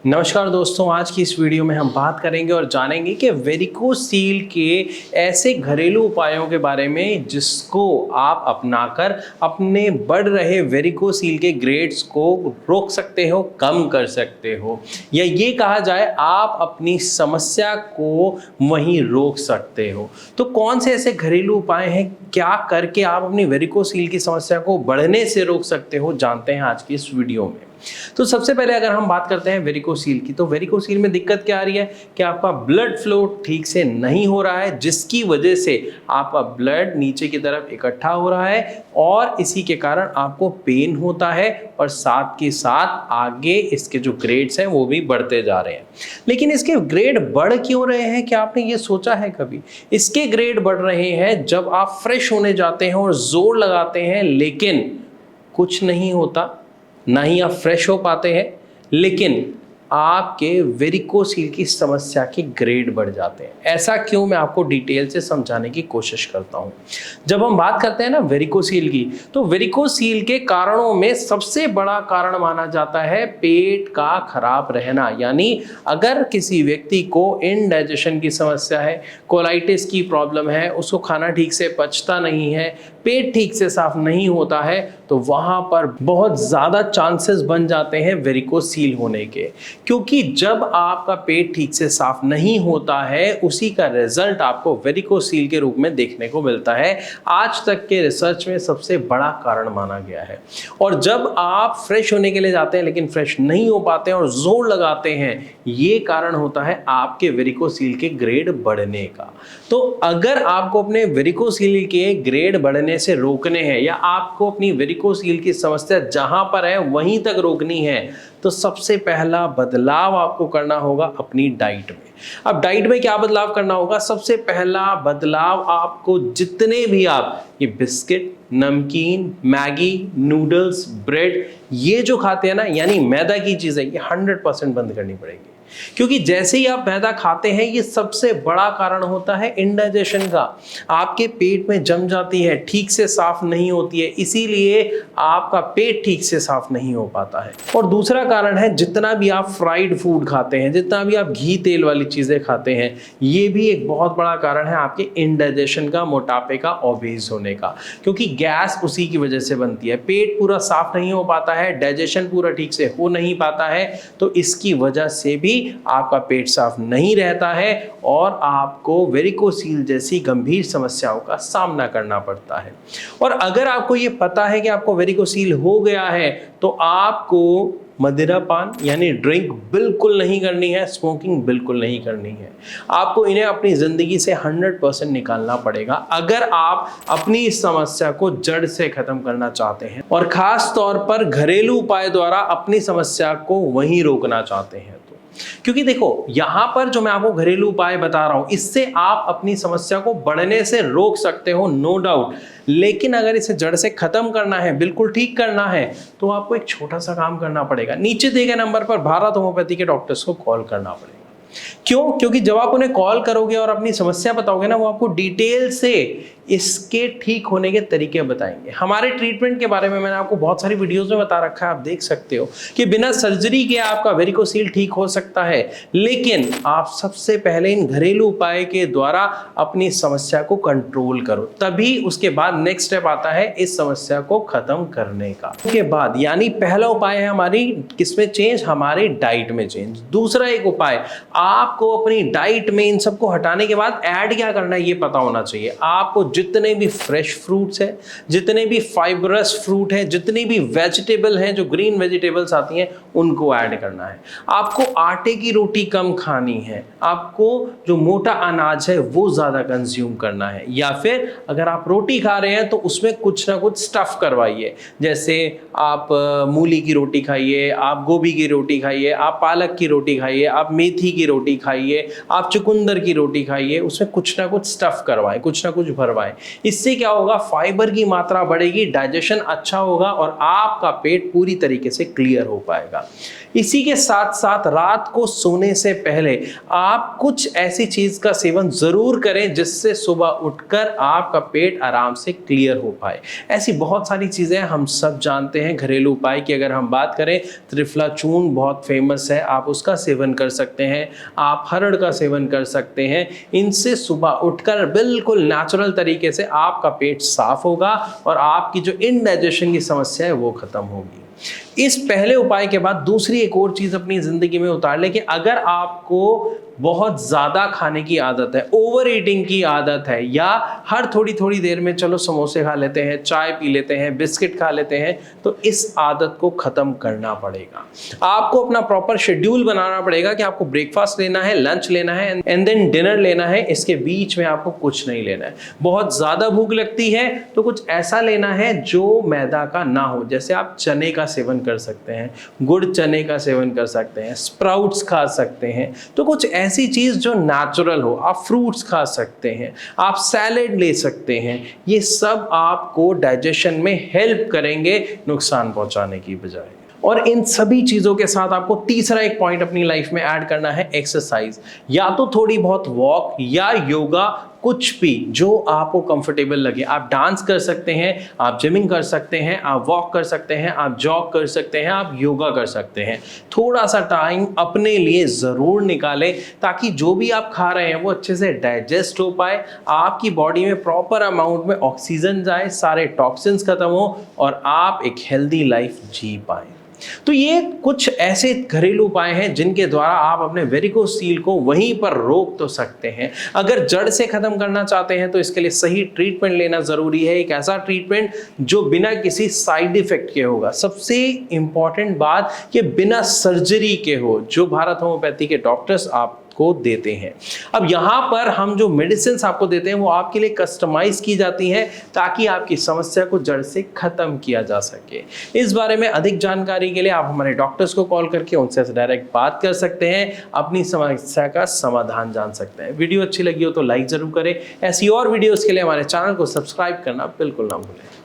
नमस्कार दोस्तों, आज की इस वीडियो में हम बात करेंगे और जानेंगे कि वेरिकोसील के ऐसे घरेलू उपायों के बारे में जिसको आप अपनाकर अपने बढ़ रहे वेरिकोसील के ग्रेड्स को रोक सकते हो, कम कर सकते हो, या ये कहा जाए आप अपनी समस्या को वहीं रोक सकते हो। तो कौन से ऐसे घरेलू उपाय हैं, क्या करके आप अपनी वेरिकोसील की समस्या को बढ़ने से रोक सकते हो, जानते हैं आज की इस वीडियो में। तो सबसे पहले अगर हम बात करते हैं वेरिकोसील की, तो वेरिकोसील में दिक्कत क्या आ रही है कि आपका ब्लड फ्लो ठीक से नहीं हो रहा है, जिसकी वजह से आपका ब्लड नीचे की तरफ इकट्ठा हो रहा है और इसी के कारण आपको पेन होता है और साथ के साथ आगे इसके जो ग्रेड्स हैं वो भी बढ़ते जा रहे हैं। लेकिन इसके ग्रेड बढ़ क्यों रहे हैं, क्या आपने ये सोचा है कभी? इसके ग्रेड बढ़ रहे हैं जब आप फ्रेश होने जाते हैं और जोर लगाते हैं, लेकिन कुछ नहीं होता, ना ही आप फ्रेश हो पाते हैं, लेकिन आपके वेरिकोसील की समस्या के ग्रेड बढ़ जाते हैं। ऐसा क्यों, मैं आपको डिटेल से समझाने की कोशिश करता हूं। जब हम बात करते हैं ना वेरिकोसील की, तो वेरिकोसील के कारणों में सबसे बड़ा कारण माना जाता है पेट का खराब रहना। यानी अगर किसी व्यक्ति को इनडाइजेशन की समस्या है, कोलाइटिस की प्रॉब्लम है, उसको खाना ठीक से पचता नहीं है, पेट ठीक से साफ नहीं होता है, तो वहां पर बहुत ज़्यादा चांसेस बन जाते हैं वेरिकोसील होने के। क्योंकि जब आपका पेट ठीक से साफ नहीं होता है, उसी का रिजल्ट आपको वेरिकोसील के रूप में देखने को मिलता है। आज तक के रिसर्च में सबसे बड़ा कारण माना गया है। और जब आप फ्रेश होने के लिए जाते हैं लेकिन फ्रेश नहीं हो पाते हैं और जोर लगाते हैं, ये कारण होता है आपके वेरिकोसील के ग्रेड बढ़ने का। तो अगर आपको अपने वेरिकोसील के ग्रेड बढ़ने से रोकने हैं, या आपको अपनी वेरिकोसील की समस्या जहां पर है वहीं तक रोकनी है, तो सबसे पहला बदलाव आपको करना होगा अपनी डाइट में। अब डाइट में क्या बदलाव करना होगा? सबसे पहला बदलाव आपको जितने भी आप ये बिस्किट, नमकीन, मैगी, नूडल्स, ब्रेड, ये जो खाते हैं ना, यानी मैदा की चीज़ें, ये 100% बंद करनी पड़ेगी। क्योंकि जैसे ही आप मैदा खाते हैं, ये सबसे बड़ा कारण होता है इंडाइजेशन का। आपके पेट में जम जाती है, ठीक से साफ नहीं होती है, इसीलिए आपका पेट ठीक से साफ नहीं हो पाता है। और दूसरा कारण है, जितना भी आप फ्राइड फूड खाते हैं, जितना भी आप घी तेल वाली चीज़ें खाते हैं, ये भी एक बहुत बड़ा कारण है आपके इंडाइजेशन का, मोटापे का, ओबेस होने का। क्योंकि गैस उसी की वजह से बनती है, पेट पूरा साफ नहीं हो पाता है, डाइजेशन पूरा ठीक से हो नहीं पाता है, तो इसकी वजह से भी आपका पेट साफ नहीं रहता है और आपको वेरिकोसील जैसी गंभीर समस्याओं का सामना करना पड़ता है। और अगर आपको ये पता है कि आपको वेरिकोसील हो गया है, तो आपको मदिरा पान यानी ड्रिंक बिल्कुल नहीं करनी है, स्मोकिंग बिल्कुल नहीं करनी है। आपको इन्हें अपनी ज़िंदगी से 100% निकालना पड़ेगा अगर आप अपनी इस समस्या को जड़ से ख़त्म करना चाहते हैं, और ख़ास तौर पर घरेलू उपाय द्वारा अपनी समस्या को वहीं रोकना चाहते हैं। क्योंकि देखो, यहां पर जो मैं आपको घरेलू उपाय बता रहा हूं, इससे आप अपनी समस्या को बढ़ने से रोक सकते हो, नो डाउट। लेकिन अगर इसे जड़ से खत्म करना है, बिल्कुल ठीक करना है, तो आपको एक छोटा सा काम करना पड़ेगा। नीचे दिए गए नंबर पर भारत होम्योपैथी के डॉक्टर्स को कॉल करना पड़ेगा। क्यों? क्योंकि जब आप उन्हें कॉल करोगे और अपनी समस्या बताओगे ना, वो आपको डिटेल से इसके ठीक होने के तरीके बताएंगे। हमारे ट्रीटमेंट के बारे में मैंने आपको बहुत सारी वीडियोस में बता रखा है, आप देख सकते हो कि बिना सर्जरी के आपका वेरिकोसील ठीक हो सकता है। लेकिन आप सबसे पहले इन घरेलू उपाय के द्वारा अपनी समस्या को कंट्रोल करो, तभी उसके बाद नेक्स्ट स्टेप आता है इस समस्या को खत्म करने का। उसके बाद यानी पहला उपाय है हमारी किसमें चेंज? हमारे डाइट में चेंज। दूसरा एक उपाय, आपको अपनी डाइट में इन सबको हटाने के बाद ऐड क्या करना है ये पता होना चाहिए। आपको जितने भी फ्रेश फ्रूट्स हैं, जितने भी फाइबरस फ्रूट हैं, जितनी भी वेजिटेबल हैं, जो ग्रीन वेजिटेबल्स आती हैं, उनको ऐड करना है। आपको आटे की रोटी कम खानी है, आपको जो मोटा अनाज है वो ज़्यादा कंज्यूम करना है, या फिर अगर आप रोटी खा रहे हैं तो उसमें कुछ ना कुछ स्टफ़ करवाइए। जैसे आप मूली की रोटी खाइए, आप गोभी की रोटी खाइए, आप पालक की रोटी खाइए, आप मेथी की रोटी खाइए, आप चुकंदर की रोटी खाइए, उसमें कुछ ना कुछ स्टफ करवाएं, कुछ ना कुछ भरवाएं। इससे क्या होगा, फाइबर की मात्रा बढ़ेगी, डाइजेशन अच्छा होगा और आपका पेट पूरी तरीके से क्लियर हो पाएगा। इसी के साथ साथ रात को सोने से पहले आप कुछ ऐसी चीज का सेवन जरूर करें जिससे सुबह उठकर आपका पेट आराम से क्लियर हो पाए। ऐसी बहुत सारी चीजें हम सब जानते हैं। घरेलू उपाय की अगर हम बात करें, त्रिफला चूर्ण बहुत फेमस है, आप उसका सेवन कर सकते हैं, आप हरड़ का सेवन कर सकते हैं। इनसे सुबह उठकर बिल्कुल नेचुरल तरीके से आपका पेट साफ होगा और आपकी जो इनडाइजेशन की समस्या है वो खत्म होगी। इस पहले उपाय के बाद दूसरी एक और चीज अपनी जिंदगी में उतार ले कि अगर आपको बहुत ज्यादा खाने की आदत है, ओवर ईटिंग की आदत है, या हर थोड़ी थोड़ी देर में चलो समोसे खा लेते हैं, चाय पी लेते हैं, बिस्किट खा लेते हैं, तो इस आदत को खत्म करना पड़ेगा। आपको अपना प्रॉपर शेड्यूल बनाना पड़ेगा कि आपको ब्रेकफास्ट लेना है, लंच लेना है एंड देन डिनर लेना है। इसके बीच में आपको कुछ नहीं लेना है। बहुत ज्यादा भूख लगती है तो कुछ ऐसा लेना है जो मैदा का ना हो, जैसे आप चने का सेवन कर सकते हैं, गुड़ चने का सेवन कर सकते हैं, स्प्राउट्स खा सकते हैं। तो कुछ ऐसी चीज जो नेचुरल हो, आप फ्रूट्स खा सकते हैं, आप सैलेड ले सकते हैं। ये सब आपको डाइजेशन में हेल्प करेंगे नुकसान पहुंचाने की बजाय। और इन सभी चीज़ों के साथ आपको तीसरा एक पॉइंट अपनी लाइफ में ऐड करना है, एक्सरसाइज। या तो थोड़ी बहुत वॉक या योगा, कुछ भी जो आपको कंफर्टेबल लगे। आप डांस कर सकते हैं, आप जिमिंग कर सकते हैं, आप वॉक कर सकते हैं, आप जॉग कर सकते हैं, आप योगा कर सकते हैं। थोड़ा सा टाइम अपने लिए ज़रूर निकालें ताकि जो भी आप खा रहे हैं वो अच्छे से डाइजेस्ट हो पाए, आपकी बॉडी में प्रॉपर अमाउंट में ऑक्सीजन जाए, सारे टॉक्सिन्स खत्म हो और आप एक हेल्दी लाइफ जी पाएँ। तो ये कुछ ऐसे घरेलू उपाय हैं जिनके द्वारा आप अपने वेरिकोसील को वहीं पर रोक तो सकते हैं। अगर जड़ से खत्म करना चाहते हैं तो इसके लिए सही ट्रीटमेंट लेना जरूरी है, एक ऐसा ट्रीटमेंट जो बिना किसी साइड इफेक्ट के होगा। सबसे इंपॉर्टेंट बात कि बिना सर्जरी के हो, जो भारत होम्योपैथी के डॉक्टर्स आप को देते हैं। अब यहाँ पर हम जो मेडिसिन आपको देते हैं वो आपके लिए कस्टमाइज की जाती हैं ताकि आपकी समस्या को जड़ से खत्म किया जा सके। इस बारे में अधिक जानकारी के लिए आप हमारे डॉक्टर्स को कॉल करके उनसे डायरेक्ट बात कर सकते हैं, अपनी समस्या का समाधान जान सकते हैं। वीडियो अच्छी लगी हो तो लाइक जरूर करें। ऐसी और वीडियोस के लिए हमारे चैनल को सब्सक्राइब करना बिल्कुल ना भूलें।